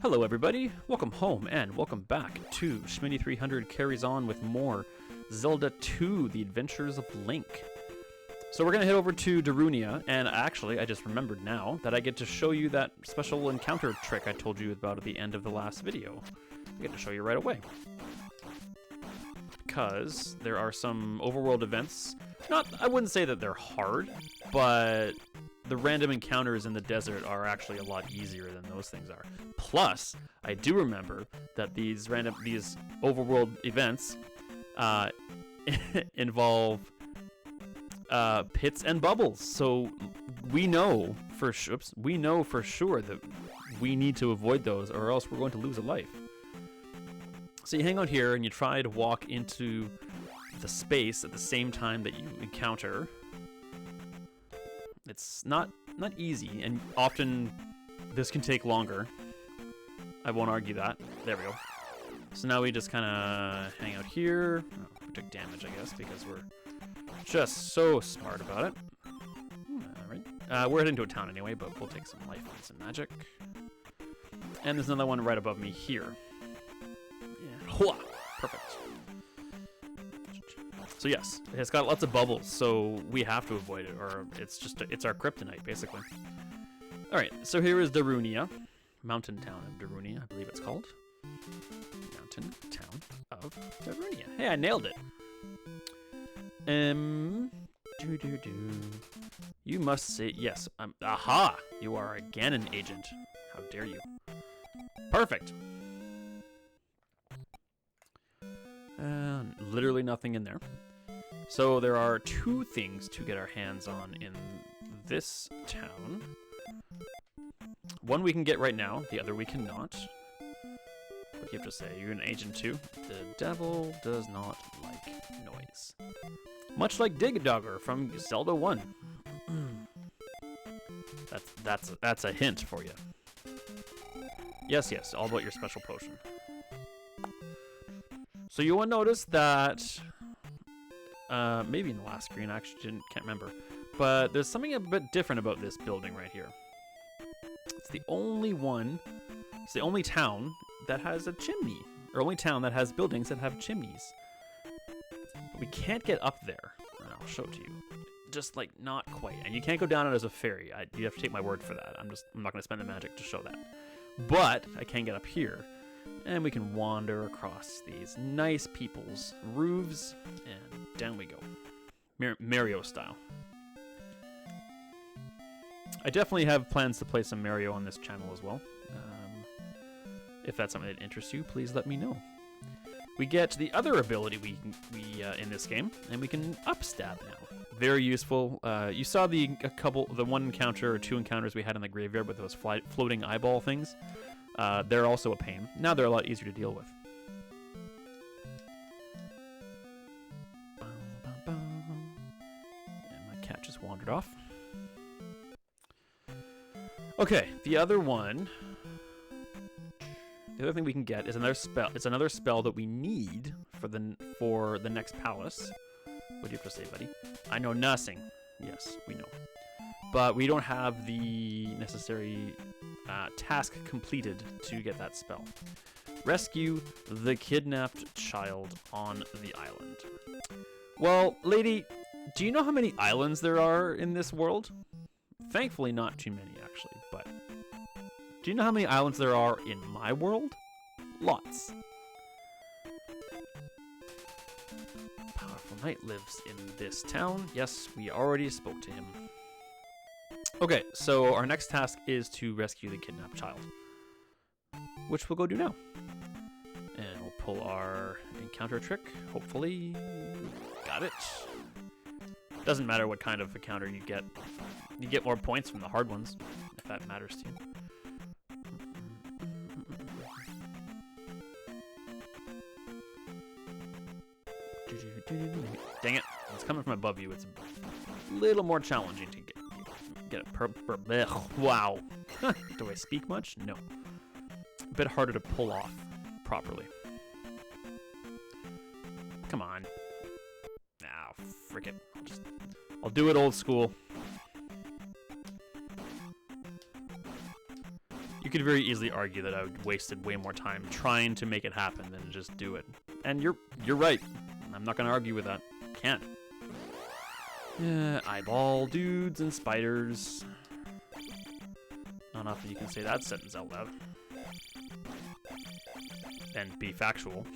Hello everybody, welcome home and welcome back to Schmitty300 carries on with more Zelda 2, The Adventures of Link. So we're going to head over to Darunia, and actually I just remembered now that I get to show you that special encounter trick I told you about at the end of the last video. I get to show you right away. Because there are some overworld events. I wouldn't say that they're hard, but the random encounters in the desert are actually a lot easier than those things are. Plus, I do remember that these overworld events involve pits and bubbles. So we know for sure that we need to avoid those, or else we're going to lose a life. So you hang out here and you try to walk into the space at the same time that you encounter. It's not easy, and often this can take longer. I won't argue that. There we go. So now we just kind of hang out here. Oh, we took damage, I guess, because we're just so smart about it. Alright. We're heading to a town anyway, but we'll take some life and some magic. And there's another one right above me here. Yeah. Perfect. So yes, it's got lots of bubbles, so we have to avoid it, or it's our kryptonite, basically. Alright, so here is Darunia. Mountain Town of Darunia, I believe it's called. Mountain Town of Darunia. Hey, I nailed it. You must say yes. Aha! You are again an agent. How dare you? Perfect. Literally nothing in there. So there are two things to get our hands on in this town. One we can get right now, the other we cannot. What do you have to say? You're an agent too? The devil does not like noise. Much like Dig-Dogger from Zelda 1. That's a hint for you. Yes, all about your special potion. So you will notice that, maybe in the last screen, I actually can't remember, but there's something a bit different about this building right here. It's the only town that has a chimney, or only town that has buildings that have chimneys. But we can't get up there, and I'll show it to you. Just like not quite, and you can't go down it as a fairy. You have to take my word for that. I'm not going to spend the magic to show that. But I can get up here. And we can wander across these nice people's roofs, and down we go. Mario style. I definitely have plans to play some Mario on this channel as well. If that's something that interests you, please let me know. We get the other ability we in this game, and we can upstab now. Very useful. You saw the one encounter or two encounters we had in the graveyard with those floating eyeball things. They're also a pain. Now they're a lot easier to deal with. And my cat just wandered off. Okay, the other thing we can get is another spell. It's another spell that we need for the next palace. What do you have to say, buddy? I know nothing. Yes, we know. But we don't have the necessary task completed to get that spell. Rescue the kidnapped child on the island. Well, lady, do you know how many islands there are in this world? Thankfully, not too many, actually, but do you know how many islands there are in my world? Lots. Powerful knight lives in this town. Yes, we already spoke to him. Okay, so our next task is to rescue the kidnapped child, which we'll go do now. And we'll pull our encounter trick, hopefully. Got it. Doesn't matter what kind of encounter you get. You get more points from the hard ones, if that matters to you. Dang it, it's coming from above you. It's a little more challenging to get it. Wow. Do I speak much? No. A bit harder to pull off properly. Come on. Ah, frick it. I'll do it old school. could very easily argue that I would wasted way more time trying to make it happen than to just do it. And you're right. I'm not going to argue with that. Can't. Eyeball dudes and spiders. Not often you can say that sentence out loud. And be factual.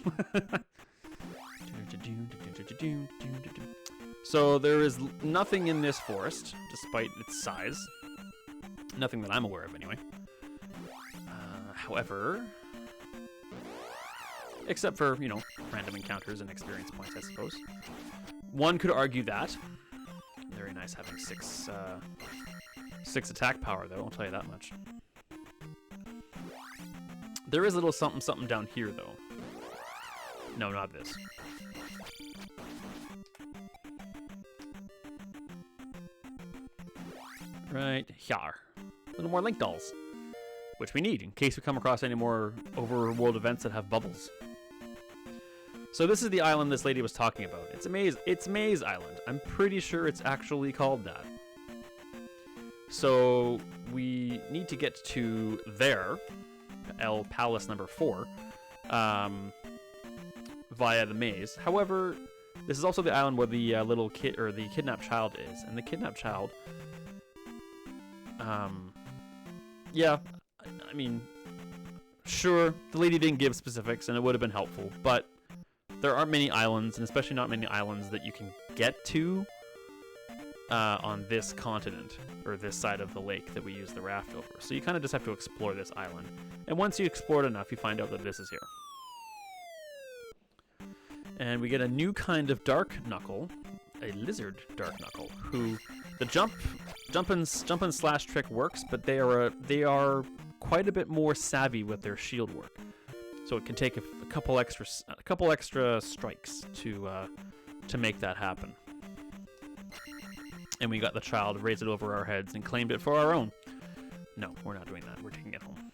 So there is nothing in this forest, despite its size. Nothing that I'm aware of, anyway. However, except for, you know, random encounters and experience points, I suppose. One could argue that. Very nice having six attack power, though, I'll tell you that much. There is a little something something down here, though. No, not this. Right here. A little more link dolls. Which we need in case we come across any more overworld events that have bubbles. So this is the island this lady was talking about. It's Maze Island. I'm pretty sure it's actually called that. So we need to get to there, El Palace number 4, via the maze. However, this is also the island where the little kid or the kidnapped child is, and the kidnapped child. Yeah, I mean, sure, the lady didn't give specifics, and it would have been helpful, but there aren't many islands, and especially not many islands that you can get to on this continent, or this side of the lake that we use the raft over. So you kind of just have to explore this island. And once you explore it enough, you find out that this is here. And we get a new kind of dark knuckle, a lizard dark knuckle, who the jump and slash trick works, but they are quite a bit more savvy with their shield work. So it can take a couple extra strikes to make that happen. And we got the child, raised it over our heads, and claimed it for our own. No, we're not doing that. We're taking it home.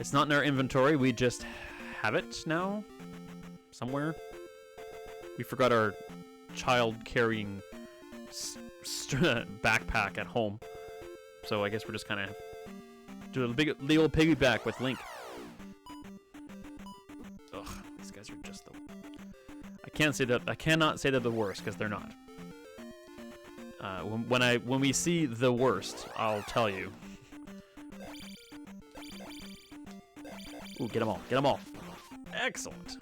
It's not in our inventory. We just have it now. Somewhere. We forgot our child-carrying backpack at home. So I guess we're just kind of doing the old piggyback with Link. Ugh, these guys are just the... I cannot say they're the worst, because they're not. When we see the worst, I'll tell you. Ooh, get them all. Get them all. Excellent.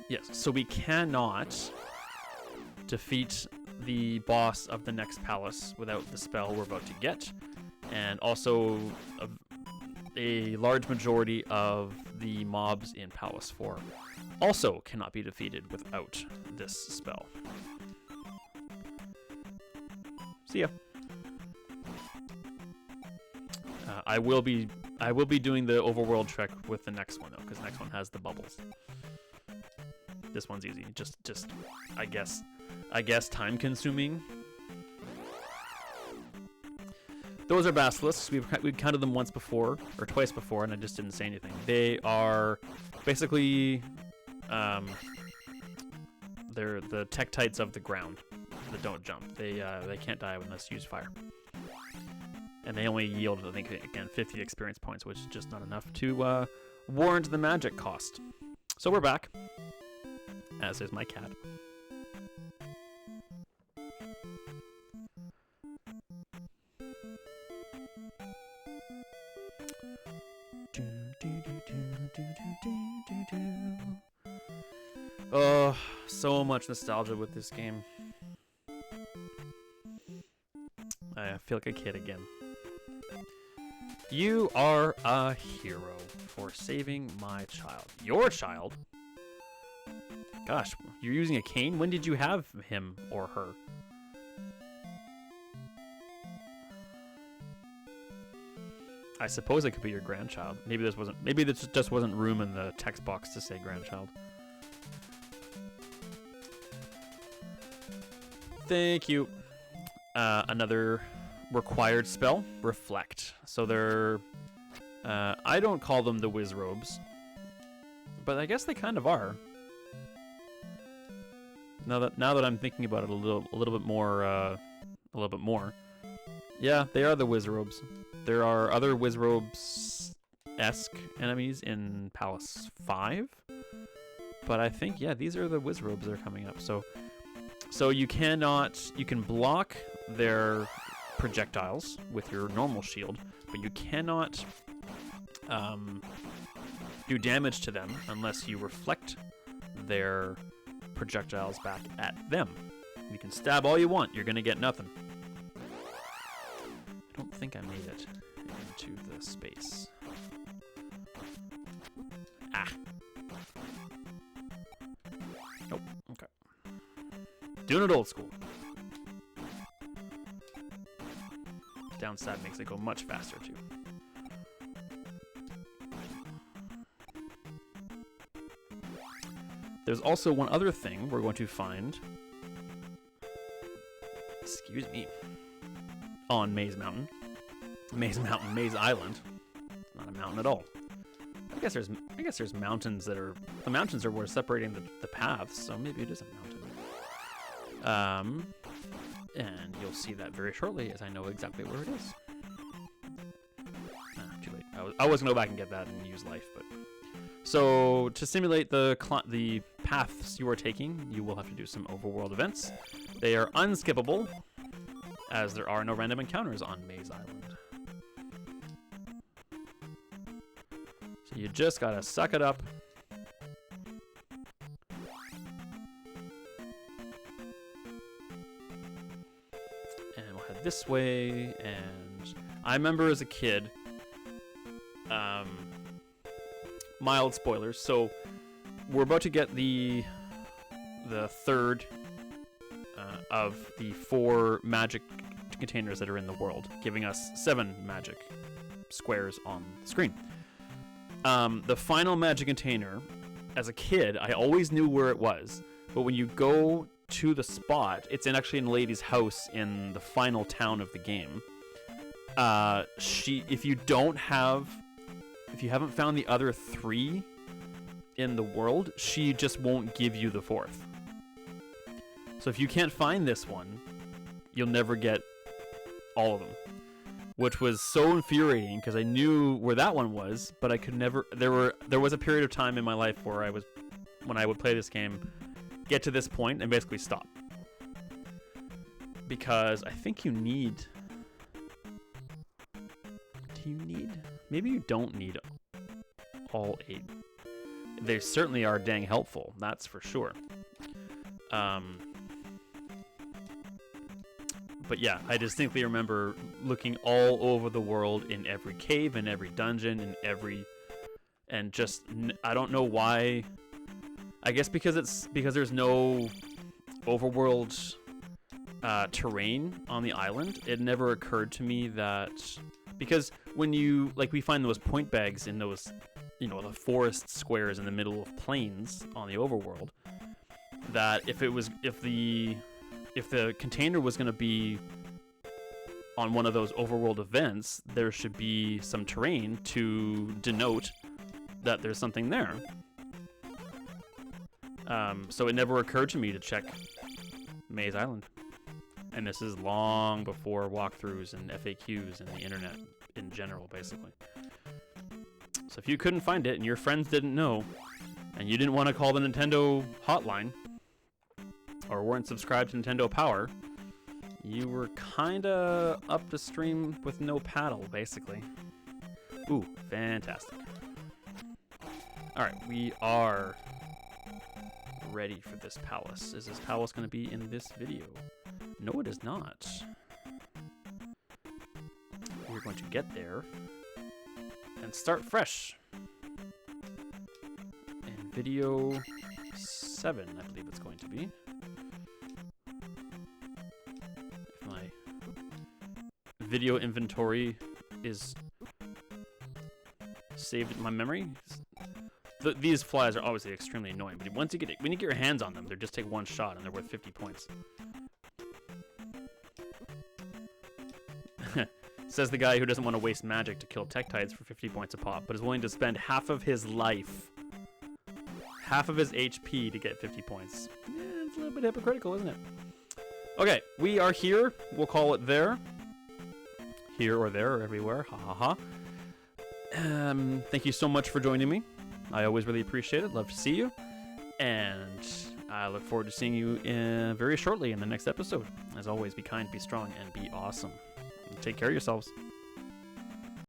Yes, so we cannot defeat the boss of the next palace without the spell we're about to get. And also a large majority of the mobs in Palace 4 also cannot be defeated without this spell. See ya. I will be doing the overworld trek with the next one though, because the next one has the bubbles. This one's easy. Just I guess time consuming. Those are basilisks. We've counted them once before or twice before, and I just didn't say anything. They are basically they're the tektites of the ground that don't jump. They can't die unless you use fire. And they only yield, I think, again, 50 experience points, which is just not enough to warrant the magic cost. So we're back, as is my cat. Oh, so much nostalgia with this game. I feel like a kid again. You are a hero for saving my child. Your child? Gosh, you're using a cane? When did you have him or her? I suppose it could be your grandchild. Maybe this just wasn't room in the text box to say grandchild. Thank you. Another required spell, Reflect. So they're, I don't call them the whiz robes, but I guess they kind of are. Now that I'm thinking about it a little bit more, Yeah, they are the Wizrobes. There are other Wizrobes-esque enemies in Palace 5. But I think, yeah, these are the Wizrobes that are coming up. So you can block their projectiles with your normal shield, but you cannot do damage to them unless you reflect their projectiles back at them. You can stab all you want, you're gonna get nothing. I don't think I made it into the space. Ah. Nope, okay. Doing it old school. Downside makes it go much faster too. There's also one other thing we're going to find, excuse me, on Maze Mountain. Maze Island. It's not a mountain at all. I guess there's mountains that are, the mountains are where separating the paths, so maybe it is a mountain. And you'll see that very shortly as I know exactly where it is. Too late. I was gonna go back and get that and use life, but so to simulate the paths you are taking, you will have to do some overworld events. They are unskippable, as there are no random encounters on Maze Island. So you just gotta suck it up. And we'll head this way, and I remember as a kid, mild spoilers, so we're about to get the third of the 4 magic containers that are in the world, giving us 7 magic squares on the screen. The final magic container, as a kid, I always knew where it was, but when you go to the spot, it's actually in a lady's house in the final town of the game. If you haven't found the other 3 in the world, she just won't give you the 4th. So if you can't find this one, you'll never get all of them, which was so infuriating because I knew where that one was, but I could never. There was a period of time in my life where when I would play this game, get to this point and basically stop, because I think you need. Do you need? Maybe you don't need all 8. They certainly are dang helpful, that's for sure. But yeah, I distinctly remember looking all over the world, in every cave, in every dungeon, and just, I don't know why. I guess because there's no overworld terrain on the island. It never occurred to me that, because when we find those point bags in those, the forest squares in the middle of plains on the overworld, that if the container was going to be on one of those overworld events, there should be some terrain to denote that there's something there. So it never occurred to me to check Maze Island. And this is long before walkthroughs and FAQs and the internet in general, basically. So if you couldn't find it and your friends didn't know, and you didn't want to call the Nintendo hotline, or weren't subscribed to Nintendo Power, you were kinda up the stream with no paddle, basically. Ooh, fantastic. Alright, we are ready for this palace. Is this palace going to be in this video? No, it is not. We're going to get there and start fresh. In video 7, I believe it's going to be. If my video inventory is saved in my memory. These flies are obviously extremely annoying, but when you get your hands on them, they just take one shot and they're worth 50 points. Says the guy who doesn't want to waste magic to kill Tektites for 50 points a pop, but is willing to spend half of his life, half of his HP to get 50 points. Yeah, it's a little bit hypocritical, isn't it? Okay, we are here. We'll call it there. here or there or everywhere. Ha ha ha. Thank you so much for joining me. I always really appreciate it. Love to see you. And I look forward to seeing you very shortly in the next episode. As always, be kind, be strong, and be awesome. Take care of yourselves.